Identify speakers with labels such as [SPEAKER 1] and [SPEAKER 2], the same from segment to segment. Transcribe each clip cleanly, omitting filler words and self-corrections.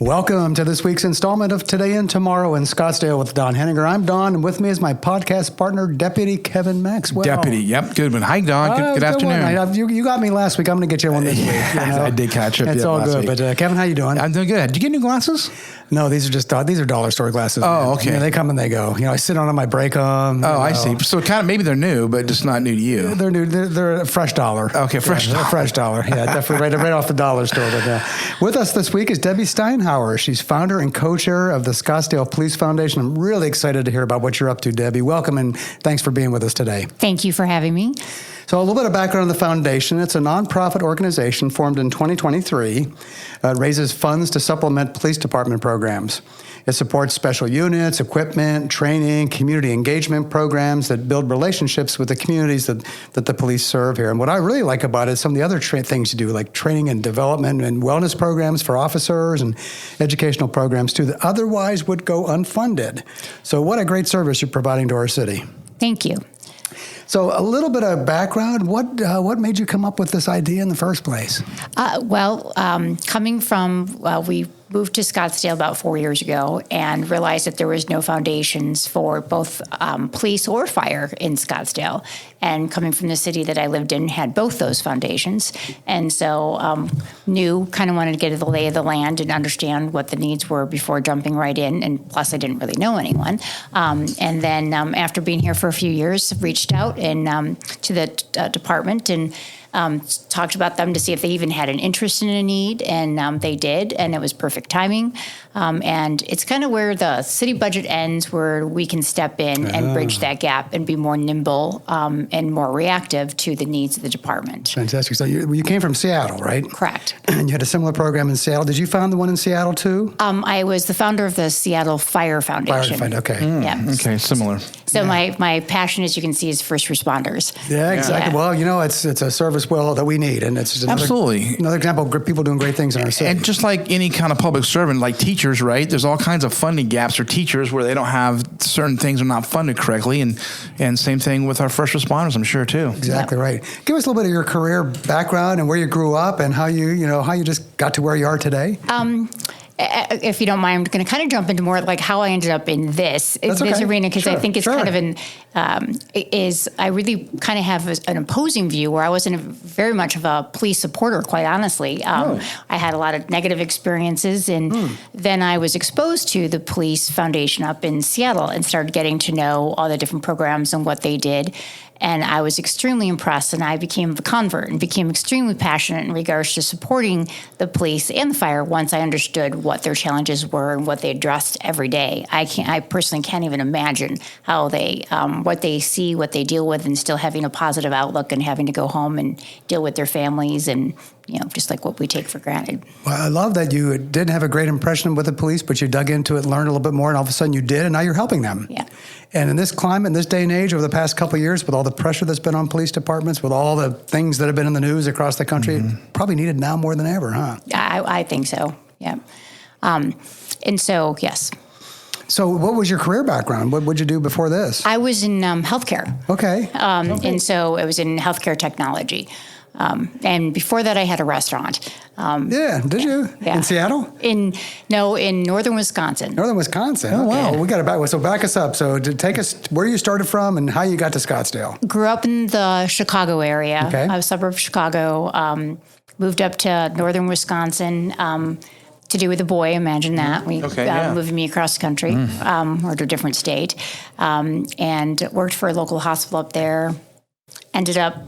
[SPEAKER 1] Welcome to this week's installment of Today and Tomorrow in Scottsdale with Don Henninger. I'm Don, and with me is my podcast partner, Deputy Kevin Maxwell.
[SPEAKER 2] Deputy, yep, good one. Hi, Don. Good afternoon.
[SPEAKER 1] You got me last week. I'm going to get you one this week.
[SPEAKER 2] I did catch up.
[SPEAKER 1] It's all good. Week. But Kevin, how you doing?
[SPEAKER 2] I'm doing good. Did you get new glasses?
[SPEAKER 1] No, these are dollar store glasses.
[SPEAKER 2] Oh, okay.
[SPEAKER 1] They come and they go. I sit on them, I break them.
[SPEAKER 2] Oh, I see. So kind of maybe they're new, but just not new to you.
[SPEAKER 1] They're new. They're a fresh dollar.
[SPEAKER 2] Okay, fresh dollar.
[SPEAKER 1] Fresh dollar. Yeah, definitely right off the dollar store. But with us this week is Debbie Steinhauer. She's founder and co-chair of the Scottsdale Police Foundation. I'm really excited to hear about what you're up to, Debbie. Welcome, and thanks for being with us today.
[SPEAKER 3] Thank you for having me.
[SPEAKER 1] So a little bit of background on the foundation. It's a nonprofit organization formed in 2023. It raises funds to supplement police department programs. It supports special units, equipment, training, community engagement programs that build relationships with the communities that the police serve here. And what I really like about it is some of the other things you do, like training and development and wellness programs for officers and educational programs, too, that otherwise would go unfunded. So what a great service you're providing to our city.
[SPEAKER 3] Thank you.
[SPEAKER 1] So a little bit of background, what made you come up with this idea in the first place?
[SPEAKER 3] Coming from, we moved to Scottsdale about 4 years ago and realized that there was no foundations for both police or fire in Scottsdale. And coming from the city that I lived in had both those foundations. And so kind of wanted to get the lay of the land and understand what the needs were before jumping right in. And plus, I didn't really know anyone. And then after being here for a few years, reached out and to the department and talked about them to see if they even had an interest in a need, and they did, and it was perfect timing. And it's kind of where the city budget ends, where we can step in and bridge that gap and be more nimble and more reactive to the needs of the department.
[SPEAKER 1] Fantastic. So you came from Seattle, right?
[SPEAKER 3] Correct.
[SPEAKER 1] And you had a similar program in Seattle. Did you found the one in Seattle, too?
[SPEAKER 3] I was the founder of the Seattle Fire Foundation.
[SPEAKER 1] Okay.
[SPEAKER 3] Yeah.
[SPEAKER 2] Okay, similar.
[SPEAKER 3] So my passion, as you can see, is first responders.
[SPEAKER 1] Yeah, exactly. Yeah. Well, it's a service well that we need, and it's just another example of people doing great things in our city.
[SPEAKER 2] And just like any kind of public servant, like teachers, right? There's all kinds of funding gaps for teachers where they don't have certain things are not funded correctly, and same thing with our first responders, I'm sure too.
[SPEAKER 1] Exactly right. Give us a little bit of your career background and where you grew up and how you just got to where you are today.
[SPEAKER 3] If you don't mind, I'm going to kind of jump into more like how I ended up in this arena, because I think it's kind of I really kind of have an opposing view where I wasn't very much of a police supporter, quite honestly. I had a lot of negative experiences, and then I was exposed to the Police Foundation up in Seattle and started getting to know all the different programs and what they did. And I was extremely impressed, and I became a convert and became extremely passionate in regards to supporting the police and the fire once I understood what their challenges were and what they addressed every day. I personally can't even imagine how what they see, what they deal with, and still having a positive outlook and having to go home and deal with their families and, just like what we take for granted.
[SPEAKER 1] Well, I love that you didn't have a great impression with the police, but you dug into it, learned a little bit more, and all of a sudden you did, and now you're helping them.
[SPEAKER 3] Yeah.
[SPEAKER 1] And in this climate, in this day and age, over the past couple of years, with all the pressure that's been on police departments, with all the things that have been in the news across the country, probably needed now more than ever, huh?
[SPEAKER 3] I think so, yeah. And so, yes.
[SPEAKER 1] So what was your career background? What did you do before this?
[SPEAKER 3] I was in healthcare.
[SPEAKER 1] Okay.
[SPEAKER 3] And so it was in healthcare technology. And before that, I had a restaurant.
[SPEAKER 1] Did you?
[SPEAKER 3] Yeah.
[SPEAKER 1] In Seattle?
[SPEAKER 3] In northern Wisconsin.
[SPEAKER 1] Northern Wisconsin. Oh, wow. Well, we got to back. So back us up. So to take us where you started from and how you got to Scottsdale.
[SPEAKER 3] Grew up in the Chicago area.
[SPEAKER 1] Okay.
[SPEAKER 3] I was a suburb of Chicago. Moved up to northern Wisconsin to do with a boy. Imagine that. Moving me across the country or to a different state, and worked for a local hospital up there. Ended up.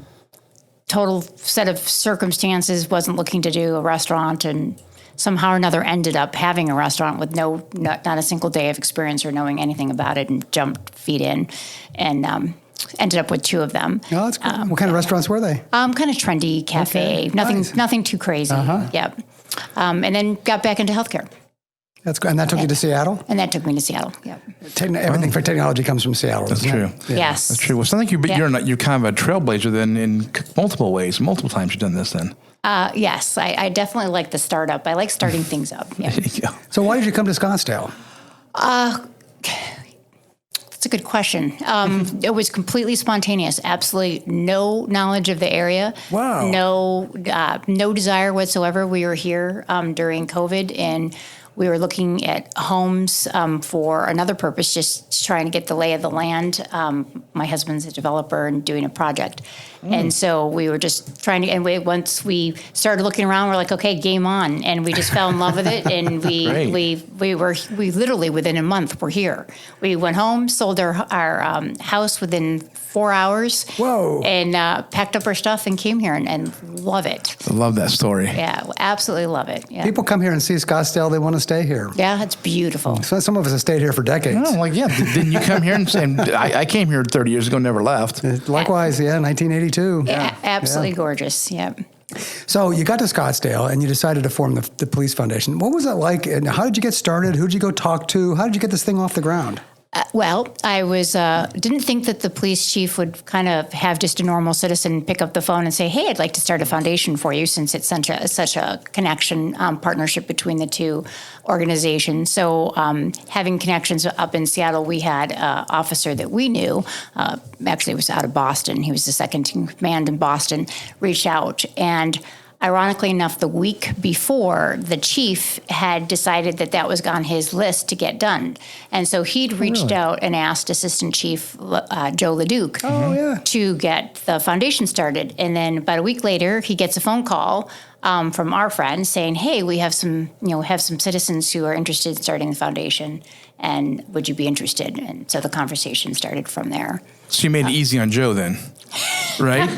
[SPEAKER 3] Total set of circumstances, wasn't looking to do a restaurant, and somehow or another ended up having a restaurant with not a single day of experience or knowing anything about it, and jumped feet in and ended up with two of them.
[SPEAKER 1] Oh, that's cool. What kind of restaurants were they?
[SPEAKER 3] Kind of trendy cafe, nothing too crazy. Yep. And then got back into healthcare.
[SPEAKER 1] That's good. And that took you to Seattle?
[SPEAKER 3] And that took me to Seattle, yeah.
[SPEAKER 1] Everything for technology comes from Seattle.
[SPEAKER 2] That's true.
[SPEAKER 1] Yeah.
[SPEAKER 3] Yes.
[SPEAKER 2] That's true. Well, sounds like you're kind of a trailblazer then in multiple ways. Multiple times you've done this then.
[SPEAKER 3] Yes, I definitely like the startup. I like starting things up. Yeah.
[SPEAKER 2] There you go.
[SPEAKER 1] So why did you come to Scottsdale?
[SPEAKER 3] That's a good question. It was completely spontaneous. Absolutely no knowledge of the area.
[SPEAKER 1] Wow.
[SPEAKER 3] No desire whatsoever. We were here during COVID, and we were looking at homes for another purpose, just trying to get the lay of the land. My husband's a developer and doing a project. And so we were just trying to, and once we started looking around, we're like, okay, game on. And we just fell in love with it. And we literally within a month were here. We went home, sold our house within 4 hours.
[SPEAKER 1] Whoa.
[SPEAKER 3] And packed up our stuff and came here and love it.
[SPEAKER 2] I love that story.
[SPEAKER 3] Yeah, absolutely love it. Yeah.
[SPEAKER 1] People come here and see Scottsdale, they want to stay here.
[SPEAKER 3] Yeah, it's beautiful.
[SPEAKER 1] So some of us have stayed here for decades.
[SPEAKER 2] No, like, yeah, didn't you come here and say, I came here 30 years ago, never left.
[SPEAKER 1] Likewise, 1982.
[SPEAKER 3] Yeah, absolutely gorgeous. Yeah.
[SPEAKER 1] So you got to Scottsdale and you decided to form the Police Foundation. What was it like? And how did you get started? Who did you go talk to? How did you get this thing off the ground?
[SPEAKER 3] Well, I was didn't think that the police chief would kind of have just a normal citizen pick up the phone and say, "Hey, I'd like to start a foundation for you," since it's such a connection partnership between the two organizations. So, having connections up in Seattle, we had an officer that we knew. Actually, it was out of Boston. He was the second in command in Boston. Reached out and. Ironically enough, the week before, the chief had decided that was on his list to get done. And so he'd reached out and asked Assistant Chief Joe LeDuc to get the foundation started. And then about a week later, he gets a phone call from our friend saying, "Hey, we have some citizens who are interested in starting the foundation, and would you be interested?" And so the conversation started from there.
[SPEAKER 2] So you made it easy on Joe then, right?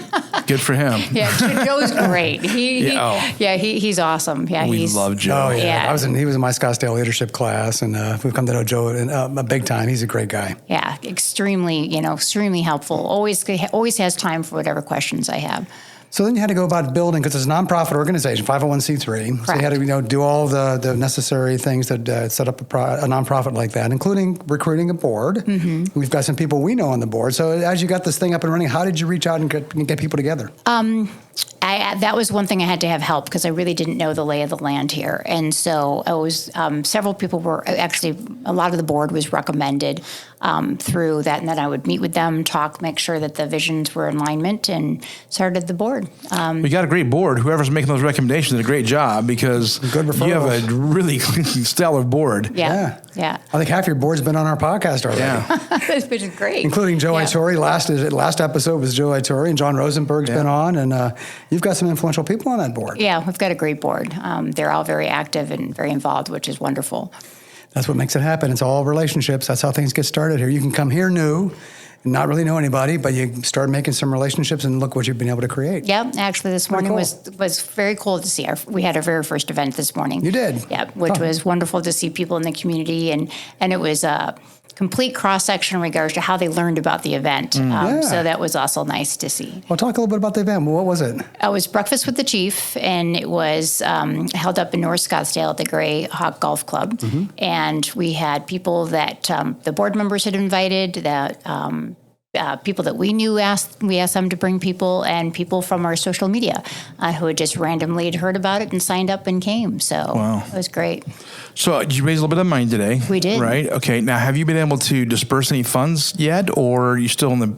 [SPEAKER 2] Good for him.
[SPEAKER 3] Yeah, Joe's great. He's awesome. Yeah,
[SPEAKER 2] we love Joe.
[SPEAKER 1] Oh yeah, he was in my Scottsdale leadership class, and we've come to know Joe a big time. He's a great guy.
[SPEAKER 3] Yeah, extremely helpful. Always has time for whatever questions I have.
[SPEAKER 1] So then you had to go about building, because it's a nonprofit organization, 501c3.
[SPEAKER 3] Correct.
[SPEAKER 1] So you had to do all the necessary things that set up a nonprofit like that, including recruiting a board. Mm-hmm. We've got some people we know on the board. So as you got this thing up and running, how did you reach out and get people together?
[SPEAKER 3] That was one thing I had to have help, because I really didn't know the lay of the land here. And so I was, several people were, actually a lot of the board was recommended through that. And then I would meet with them, talk, make sure that the visions were in alignment, and started the board.
[SPEAKER 2] We got a great board. Whoever's making those recommendations did a great job, because you have a really stellar board.
[SPEAKER 3] Yeah.
[SPEAKER 1] I think half your board's been on our podcast already.
[SPEAKER 3] Yeah. Which is great.
[SPEAKER 1] Including Joe Itori. Last episode was Joe Itori, and John Rosenberg's been on, and you've got some influential people on that board.
[SPEAKER 3] Yeah, we've got a great board. They're all very active and very involved, which is wonderful.
[SPEAKER 1] That's what makes it happen. It's all relationships. That's how things get started here. You can come here new and not really know anybody, but you start making some relationships, and look what you've been able to create.
[SPEAKER 3] Yeah, actually this morning was very cool to see. We had our very first event this morning.
[SPEAKER 1] You did?
[SPEAKER 3] Yeah, which was wonderful to see people in the community, and it was a complete cross-section in regards to how they learned about the event. So that was also nice to see.
[SPEAKER 1] Well, talk a little bit about the event. What was it?
[SPEAKER 3] It was Breakfast with the Chief, and it was held up in North Scottsdale at the Gray Hawk Golf Club. Mm-hmm. And we had people that the board members had invited, that people that we knew we asked them to bring people, and people from our social media who had just randomly had heard about it and signed up and came. So It was great.
[SPEAKER 2] So did you raise a little bit of money today?
[SPEAKER 3] We did.
[SPEAKER 2] Right? Okay. Now, have you been able to disperse any funds yet, or are you still in the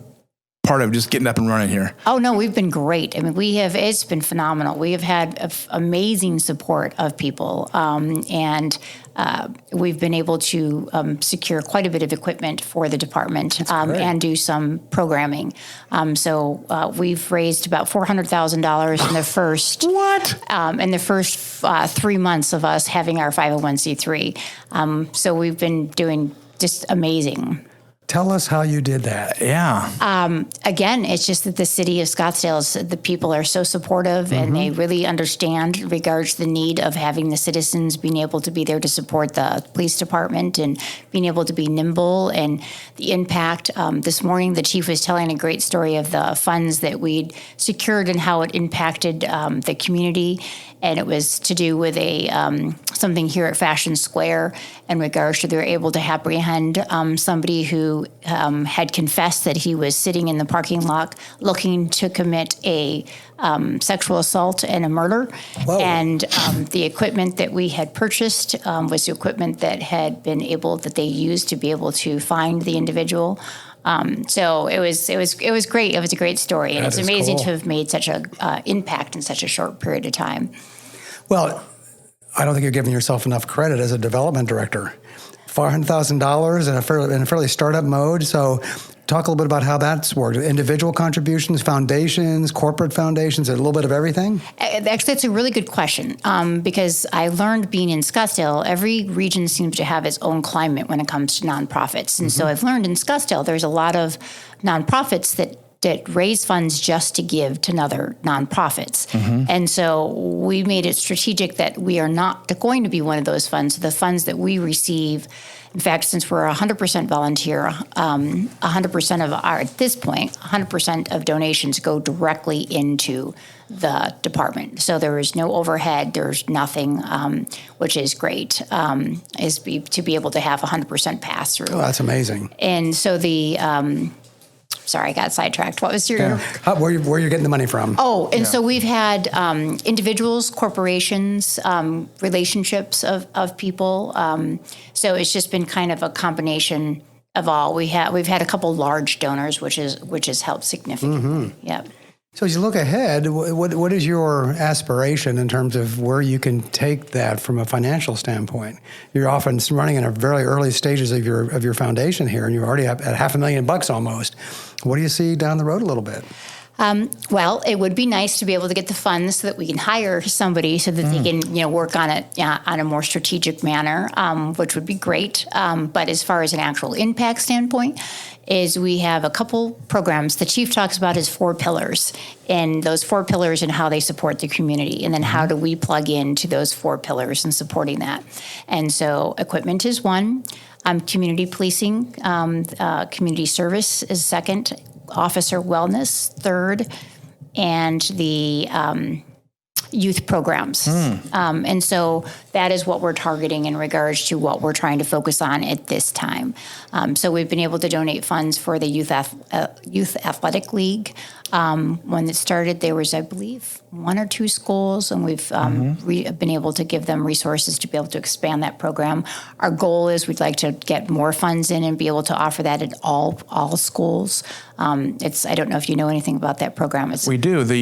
[SPEAKER 2] part of just getting up and running here?
[SPEAKER 3] Oh, no, we've been great. I mean, it's been phenomenal. We have had amazing support of people, and we've been able to secure quite a bit of equipment for the department and do some programming. So we've raised about $400,000 in the first in the first 3 months of us having our 501c3. So we've been doing just amazing.
[SPEAKER 1] Tell us how you did that.
[SPEAKER 2] Yeah.
[SPEAKER 3] Again, it's just that the city of Scottsdale, the people are so supportive, and they really understand in regards to the need of having the citizens being able to be there to support the police department and being able to be nimble, and the impact. This morning, the chief was telling a great story of the funds that we'd secured and how it impacted the community. And it was to do with something here at Fashion Square in regards to they were able to apprehend somebody who had confessed that he was sitting in the parking lot looking to commit a sexual assault and a murder. Whoa. And the equipment that we had purchased was the equipment that they used to be able to find the individual. So it was great. It was a great story, and it's amazing to have made such a impact in such a short period of time.
[SPEAKER 1] Well, I don't think you're giving yourself enough credit as a development director. $400,000 in a fairly startup mode. So talk a little bit about how that's worked. Individual contributions, foundations, corporate foundations, a little bit of everything?
[SPEAKER 3] Actually, that's a really good question because I learned being in Scottsdale, every region seems to have its own climate when it comes to nonprofits. And so I've learned in Scottsdale, there's a lot of nonprofits that raise funds just to give to other nonprofits. And so we made it strategic that we are not going to be one of those funds. The funds that we receive, in fact, since we're 100% volunteer, 100% of our, at this point, 100% of donations go directly into the department. So there is no overhead, there's nothing, which is great, to be able to have 100% pass through.
[SPEAKER 1] Oh, that's amazing.
[SPEAKER 3] And so sorry, I got sidetracked. What was your...
[SPEAKER 1] Where you're getting the money from?
[SPEAKER 3] Oh, and so we've had individuals, corporations, relationships of people. So it's just been kind of a combination of all. We've had a couple large donors, which has helped significantly. Yep.
[SPEAKER 1] So as you look ahead, what is your aspiration in terms of where you can take that from a financial standpoint? You're often running in a very early stages of your foundation here, and you're already at $500,000 almost. What do you see down the road a little bit?
[SPEAKER 3] Well, it would be nice to be able to get the funds so that we can hire somebody so that they can, work on it on a more strategic manner, which would be great. But as far as an actual impact standpoint, is we have a couple programs. The chief talks about his 4 pillars, and those 4 pillars and how they support the community, and then how do we plug into those 4 pillars and supporting that. And so equipment is one, community policing, community service is second, officer wellness third, and the youth programs. And so that is what we're targeting in regards to what we're trying to focus on at this time. So we've been able to donate funds for the Youth Athletic League. When it started, there was, I believe, 1 or 2 schools, and we've been able to give them resources to be able to expand that program. Our goal is we'd like to get more funds in and be able to offer that at all schools. I don't know if you know anything about that program.
[SPEAKER 2] We do. The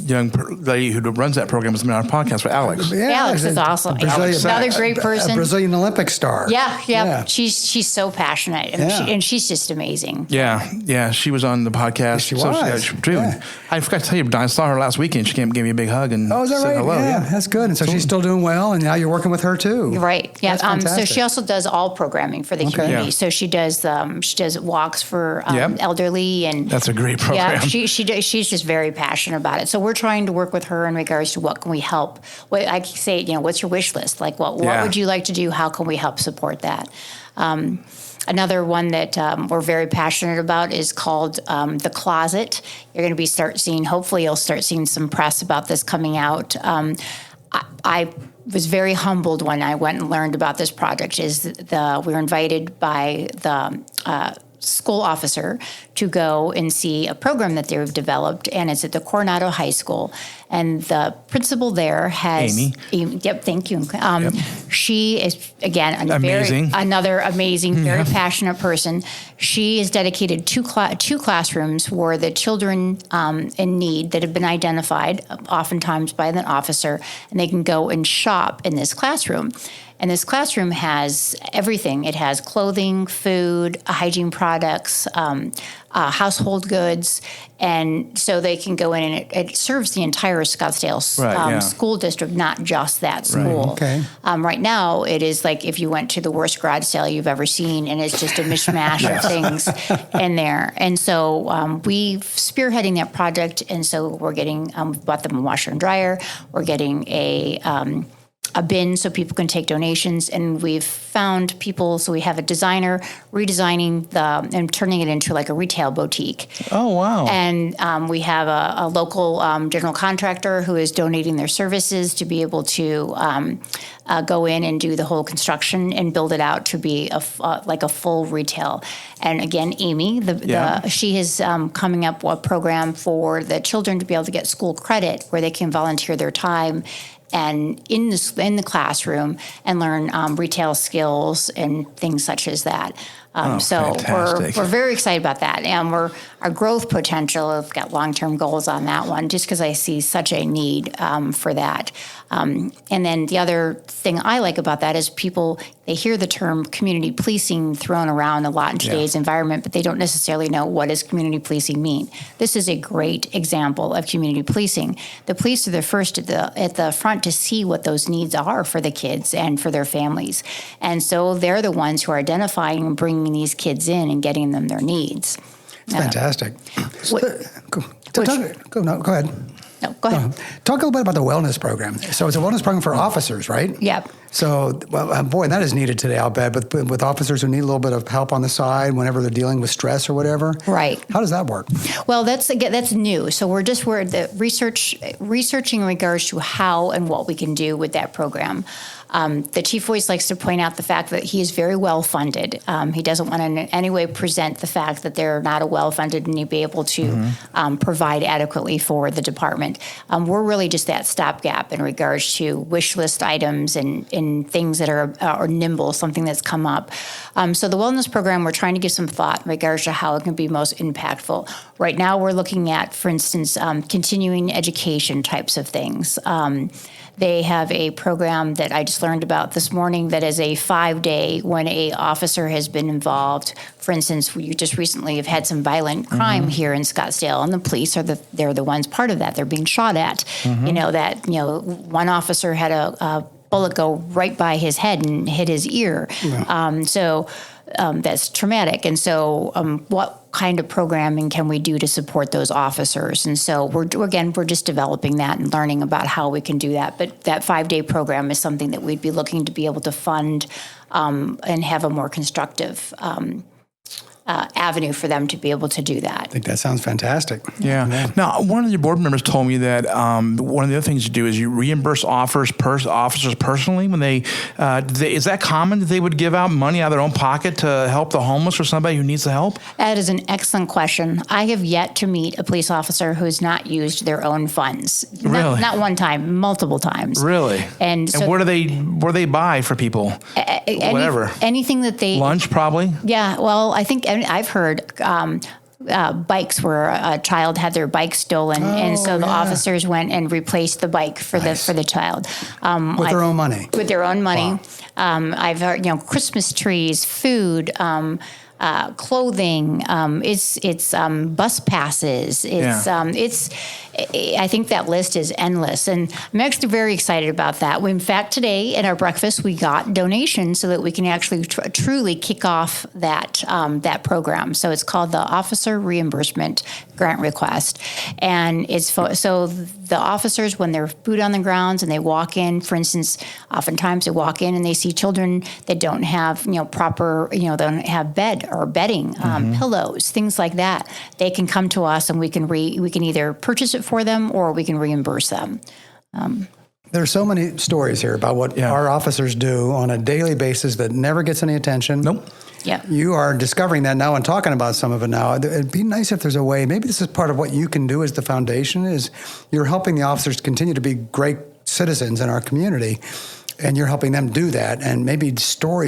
[SPEAKER 2] young lady who runs that program has been on our podcast with Alex.
[SPEAKER 1] Yeah,
[SPEAKER 3] Alex is awesome. Another great person.
[SPEAKER 1] A Brazilian Olympic star.
[SPEAKER 3] Yeah. She's so passionate, and she's just amazing.
[SPEAKER 2] Yeah. She was on the podcast.
[SPEAKER 1] She was.
[SPEAKER 2] Yeah. I forgot to tell you, I saw her last weekend. She came and gave me a big hug and
[SPEAKER 1] is that
[SPEAKER 2] said
[SPEAKER 1] right?
[SPEAKER 2] hello.
[SPEAKER 1] Yeah, that's good. And so she's still doing well, and now you're working with her too.
[SPEAKER 3] Right. Yeah.
[SPEAKER 1] That's fantastic.
[SPEAKER 3] So she also does all programming for the community. Yeah. So she does walks for elderly, and
[SPEAKER 2] that's a great program.
[SPEAKER 3] Yeah. She's just very passionate about it. So we're trying to work with her in regards to what can we help. I say, what's your wish list? Like, what would you like to do? How can we help support that? Another one that we're very passionate about is called The Closet. You're going to hopefully you'll start seeing some press about this coming out. I was very humbled when I went and learned about this project. We were invited by the school officer to go and see a program that they've developed, and it's at the Coronado High School. And the principal there has
[SPEAKER 2] Amy.
[SPEAKER 3] Yep, thank you. She is again another amazing, very passionate person. She has dedicated two classrooms for the children in need that have been identified, oftentimes by an officer, and they can go and shop in this classroom. And this classroom has everything. It has clothing, food, hygiene products, household goods, and so they can go in, and it serves the entire Scottsdale school district, not just that school.
[SPEAKER 1] Right. Okay.
[SPEAKER 3] Right now, it is like if you went to the worst garage sale you've ever seen, and it's just a mishmash of things in there. And so we've spearheading that project, and so we're getting bought them a washer and dryer. We're getting a bin so people can take donations, and we've found people. So we have a designer redesigning and turning it into like a retail boutique.
[SPEAKER 2] Oh wow!
[SPEAKER 3] And we have a local general contractor who is donating their services to be able to go in and do the whole construction and build it out to be like a full retail. And again, Amy, she is coming up with a program for the children to be able to get school credit where they can volunteer their time and in the classroom and learn retail skills and things such as that. So
[SPEAKER 2] fantastic.
[SPEAKER 3] we're very excited about that. And our growth potential, we've got long-term goals on that one, just because I see such a need for that. And then the other thing I like about that is people, they hear the term community policing thrown around a lot in today's environment, but they don't necessarily know what does community policing mean. This is a great example of community policing. The police are the first at the front to see what those needs are for the kids and for their families. And so they're the ones who are identifying and bringing these kids in and getting them their needs.
[SPEAKER 1] Fantastic. Go ahead.
[SPEAKER 3] No, go ahead.
[SPEAKER 1] Talk a little bit about the wellness program. So it's a wellness program for officers, right?
[SPEAKER 3] Yep.
[SPEAKER 1] So, well, boy, that is needed today, I'll bet, with officers who need a little bit of help on the side whenever they're dealing with stress or whatever.
[SPEAKER 3] Right.
[SPEAKER 1] How does that work?
[SPEAKER 3] Well, that's new. So we're the researching in regards to how and what we can do with that program. The chief always likes to point out the fact that he is very well funded. He doesn't want to in any way present the fact that they're not a well funded and he'd be able to provide adequately for the department. We're really just that stopgap in regards to wish list items and things that are nimble, something that's come up. So the wellness program, we're trying to give some thought in regards to how it can be most impactful. Right now, we're looking at, for instance, continuing education types of things. They have a program that I just learned about this morning that is a 5-day when a officer has been involved. For instance, we just recently have had some violent crime here in Scottsdale, and the police they're the ones part of that. They're being shot at. One officer had a bullet go right by his head and hit his ear. That's traumatic. And so what kind of programming can we do to support those officers? And so we're just developing that and learning about how we can do that. But that 5-day program is something that we'd be looking to be able to fund and have a more constructive avenue for them to be able to do that.
[SPEAKER 1] I think that sounds fantastic.
[SPEAKER 2] Yeah. Now, one of your board members told me that one of the other things you do is you reimburse officers personally when they is that common that they would give out money out of their own pocket to help the homeless or somebody who needs the help?
[SPEAKER 3] That is an excellent question. I have yet to meet a police officer who's not used their own funds.
[SPEAKER 2] Really?
[SPEAKER 3] Not one time, multiple times.
[SPEAKER 2] Really?
[SPEAKER 3] And so
[SPEAKER 2] what do they buy for people? Whatever.
[SPEAKER 3] Anything that they
[SPEAKER 2] lunch probably.
[SPEAKER 3] Yeah. Well, I think I've heard bikes where a child had their bike stolen, and so the officers went and replaced the bike for the child
[SPEAKER 1] with their own money.
[SPEAKER 3] With their own money.
[SPEAKER 1] Wow.
[SPEAKER 3] I've heard Christmas trees, food. Clothing, it's bus passes. I think that list is endless, and I'm actually very excited about that. In fact, today at our breakfast, we got donations so that we can actually truly kick off that program. So it's called the Officer Reimbursement Grant Request, and it's so the officers, when they're boot on the grounds and they walk in, for instance, oftentimes they walk in and they see children that don't have proper they don't have bed or bedding, pillows, things like that. They can come to us and we can either purchase it for them or we can reimburse them.
[SPEAKER 1] There are so many stories here about what our officers do on a daily basis that never gets any attention.
[SPEAKER 2] Nope.
[SPEAKER 3] Yeah.
[SPEAKER 1] You are discovering that now and talking about some of it now. It'd be nice if there's a way, maybe this is part of what you can do as the foundation, is you're helping the officers continue to be great citizens in our community. And you're helping them do that. And maybe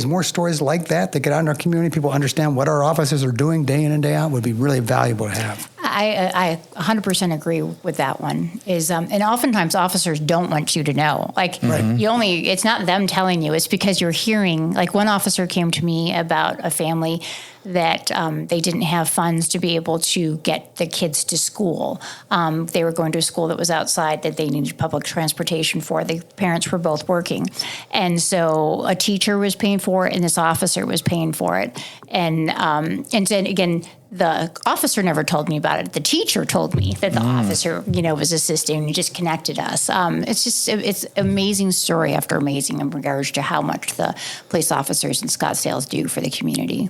[SPEAKER 1] more stories like that get out in our community, people understand what our officers are doing day in and day out, would be really valuable to have.
[SPEAKER 3] I 100% agree with that one. And oftentimes officers don't want you to know. It's not them telling you, it's because you're hearing. Like one officer came to me about a family that they didn't have funds to be able to get the kids to school. They were going to a school that was outside that they needed public transportation for. The parents were both working. And so a teacher was paying for it and this officer was paying for it. And then again, the officer never told me about it. The teacher told me that the officer, was assisting and he just connected us. It's amazing story after amazing in regards to how much the police officers in Scottsdale do for the community.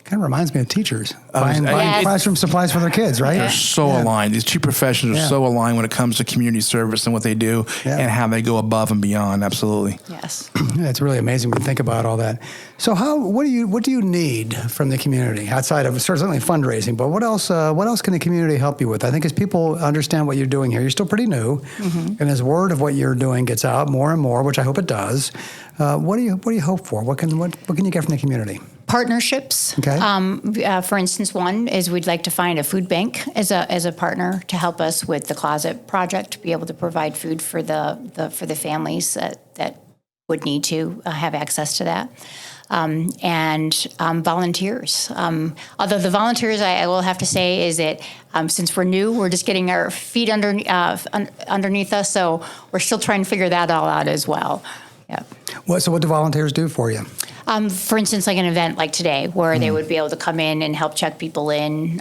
[SPEAKER 1] Kind of reminds me of teachers buying classroom supplies for their kids, right?
[SPEAKER 2] They're so aligned. These two professions are so aligned when it comes to community service and what they do and how they go above and beyond. Absolutely.
[SPEAKER 3] Yes.
[SPEAKER 1] It's really amazing when you think about all that. So what do you need from the community outside of certainly fundraising, but what else can the community help you with? I think as people understand what you're doing here, you're still pretty new, and as word of what you're doing gets out more and more, which I hope it does, what do you hope for? What can you get from the community?
[SPEAKER 3] Partnerships.
[SPEAKER 1] Okay.
[SPEAKER 3] For instance, one is we'd like to find a food bank as a partner to help us with the closet project, to be able to provide food for the families that would need to have access to that. And volunteers. Although the volunteers, I will have to say, is that since we're new, we're just getting our feet underneath us, so we're still trying to figure that all out as well. Yeah.
[SPEAKER 1] So what do volunteers do for you?
[SPEAKER 3] For instance, like an event like today, where they would be able to come in and help check people in.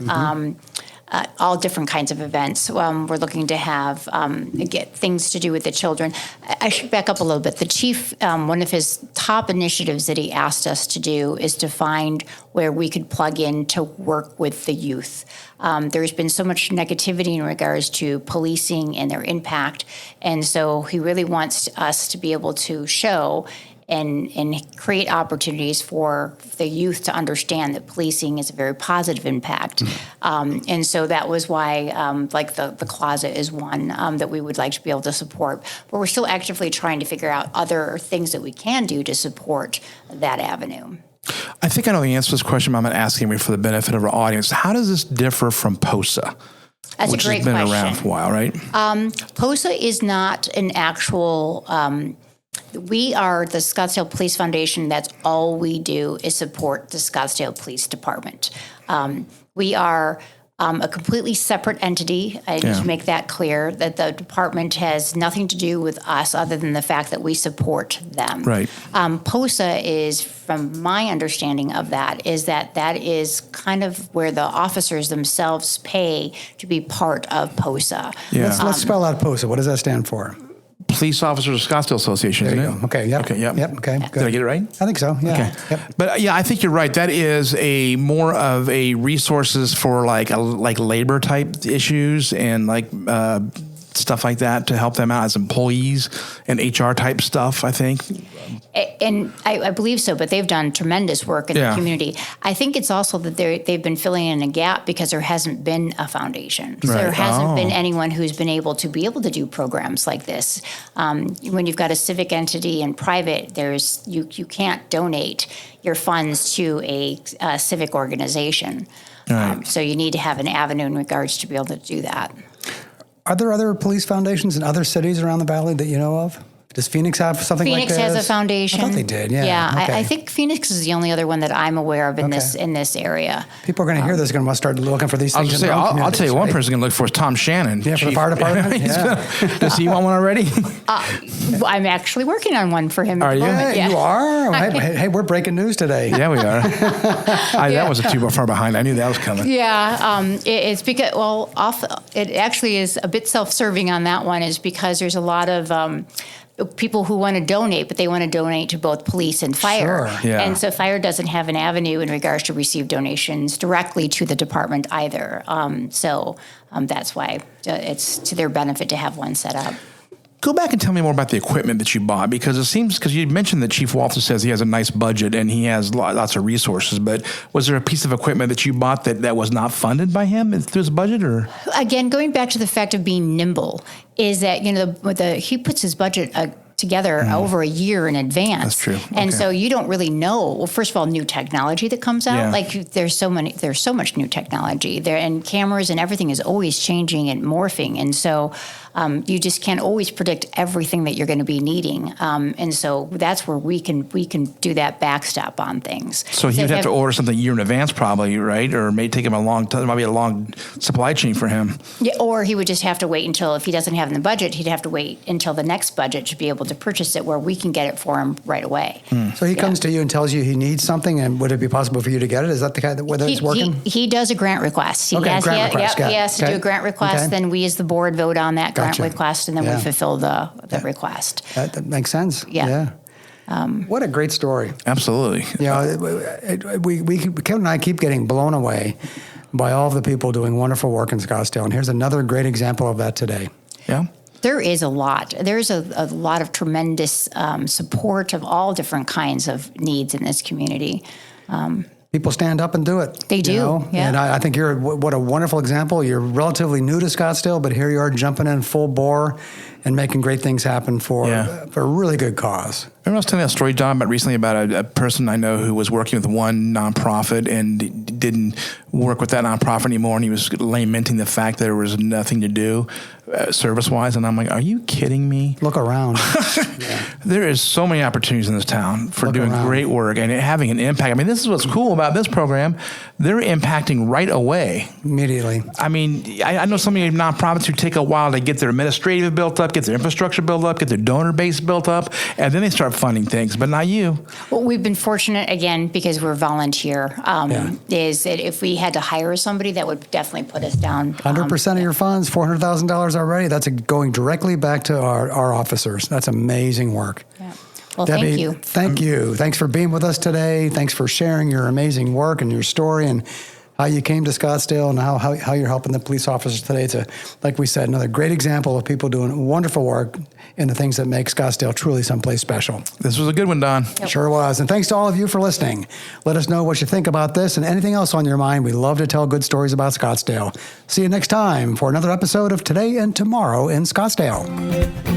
[SPEAKER 3] All different kinds of events. We're looking to have get things to do with the children. I should back up a little bit. The chief, one of his top initiatives that he asked us to do is to find where we could plug in to work with the youth. There's been so much negativity in regards to policing and their impact, and so he really wants us to be able to show and create opportunities for the youth to understand that policing is a very positive impact. And so that was why, like the closet is one that we would like to be able to support. But we're still actively trying to figure out other things that we can do to support that avenue.
[SPEAKER 2] I think I know the answer to this question, but I'm asking me for the benefit of our audience. How does this differ from POSA?
[SPEAKER 3] That's
[SPEAKER 2] which
[SPEAKER 3] a great
[SPEAKER 2] has been
[SPEAKER 3] question.
[SPEAKER 2] around for a while, right?
[SPEAKER 3] POSA is not an actual... we are the Scottsdale Police Foundation. That's all we do is support the Scottsdale Police Department. We are a completely separate entity. I need to make that clear, that the department has nothing to do with us other than the fact that we support them.
[SPEAKER 2] Right.
[SPEAKER 3] POSA is, from my understanding of that, is that is kind of where the officers themselves pay to be part of POSA.
[SPEAKER 2] Yeah.
[SPEAKER 1] Let's spell out POSA. What does that stand for?
[SPEAKER 2] Police Officers of Scottsdale Association,
[SPEAKER 1] There you
[SPEAKER 2] isn't it?
[SPEAKER 1] go. Okay, yep.
[SPEAKER 2] Okay, yep.
[SPEAKER 1] Yep, okay, good.
[SPEAKER 2] Did I get it right?
[SPEAKER 1] I think so, yeah.
[SPEAKER 2] Okay.
[SPEAKER 1] Yep.
[SPEAKER 2] But yeah, I think you're right. That is a more of a resources for like labor type issues and stuff like that to help them out as employees and HR type stuff, I think.
[SPEAKER 3] And I believe so, but they've done tremendous work in the community. I think it's also that they've been filling in a gap because there hasn't been a foundation. So there hasn't been anyone who's been able to do programs like this. When you've got a civic entity and private, you can't donate your funds to a civic organization.
[SPEAKER 2] Right.
[SPEAKER 3] So you need to have an avenue in regards to be able to do that.
[SPEAKER 1] Are there other police foundations in other cities around the valley that you know of? Does Phoenix have something like this?
[SPEAKER 3] Phoenix has a foundation.
[SPEAKER 1] I thought they did, yeah.
[SPEAKER 3] Yeah,
[SPEAKER 1] okay.
[SPEAKER 3] I think Phoenix is the only other one that I'm aware of in this area.
[SPEAKER 1] People are going to hear this, going to start looking for these things in their own
[SPEAKER 2] I'll tell you, one
[SPEAKER 1] communities,
[SPEAKER 2] person's going to look for is Tom Shannon.
[SPEAKER 1] Yeah, for the fire department?
[SPEAKER 2] Does he want one already?
[SPEAKER 3] I'm actually working on one for him.
[SPEAKER 2] Are you?
[SPEAKER 1] Yeah, you are? Hey, we're breaking news today.
[SPEAKER 2] Yeah, we are. That wasn't too far behind. I knew that was coming.
[SPEAKER 3] Yeah, it's because, it actually is a bit self-serving on that one, is because there's a lot of people who want to donate, but they want to donate to both police and fire.
[SPEAKER 1] Sure.
[SPEAKER 2] Yeah.
[SPEAKER 3] And so fire doesn't have an avenue in regards to receive donations directly to the department either. So that's why it's to their benefit to have one set up.
[SPEAKER 2] Go back and tell me more about the equipment that you bought, because you mentioned that Chief Walter says he has a nice budget and he has lots of resources, but was there a piece of equipment that you bought that was not funded by him through his budget? Or
[SPEAKER 3] again, going back to the fact of being nimble, is that he puts his budget together over a year in advance.
[SPEAKER 2] That's true.
[SPEAKER 3] And so you don't really know. Well, first of all, new technology that comes out.
[SPEAKER 2] Yeah.
[SPEAKER 3] Like there's so much new technology there, and cameras and everything is always changing and morphing. And so you just can't always predict everything that you're going to be needing. And so that's where we can do that backstop on things.
[SPEAKER 2] So he would have to order something a year in advance, probably, right? Or it may take him a long time. It might be a long supply chain for him.
[SPEAKER 3] Yeah, or he would just have to wait until, if he doesn't have in the budget, he'd have to wait until the next budget to be able to purchase it, where we can get it for him right away.
[SPEAKER 1] So he comes to you and tells you he needs something, and would it be possible for you to get it? Is that the kind of whether it's working?
[SPEAKER 3] He does a grant request. He has to do a grant request. Then we as the board vote on that grant request, and then we fulfill the request.
[SPEAKER 1] That makes sense.
[SPEAKER 3] Yeah.
[SPEAKER 1] What a great story.
[SPEAKER 2] Absolutely.
[SPEAKER 1] Kevin and I keep getting blown away by all of the people doing wonderful work in Scottsdale, and here's another great example of that today.
[SPEAKER 2] Yeah.
[SPEAKER 3] There is a lot. There's a lot of tremendous support of all different kinds of needs in this community.
[SPEAKER 1] People stand up and do it.
[SPEAKER 3] They do, yeah.
[SPEAKER 1] And I think what a wonderful example. You're relatively new to Scottsdale, but here you are jumping in full bore and making great things happen for a really good cause.
[SPEAKER 2] Remember I was telling that story, Don, recently about a person I know who was working with one nonprofit and didn't work with that nonprofit anymore, and he was lamenting the fact that there was nothing to do service-wise, and I'm like, are you kidding me?
[SPEAKER 1] Look around.
[SPEAKER 2] There is so many opportunities in this town for doing great work and having an impact. I mean, this is what's cool about this program. They're impacting right away.
[SPEAKER 1] Immediately.
[SPEAKER 2] I mean, I know so many nonprofits who take a while to get their administrative built up, get their infrastructure built up, get their donor base built up, and then they start funding things, but not you.
[SPEAKER 3] Well, we've been fortunate, again, because we're volunteer, is that if we had to hire somebody, that would definitely put us down.
[SPEAKER 1] 100% of your funds, $400,000 already. That's going directly back to our officers. That's amazing work.
[SPEAKER 3] Yeah. Well,
[SPEAKER 1] Debbie,
[SPEAKER 3] thank you.
[SPEAKER 1] Thank you. Thanks for being with us today. Thanks for sharing your amazing work and your story and how you came to Scottsdale and how you're helping the police officers today. It's like we said, another great example of people doing wonderful work in the things that make Scottsdale truly someplace special.
[SPEAKER 2] This was a good one, Don.
[SPEAKER 3] Yep.
[SPEAKER 1] Sure was. And thanks to all of you for listening. Let us know what you think about this and anything else on your mind. We love to tell good stories about Scottsdale. See you next time for another episode of Today and Tomorrow in Scottsdale.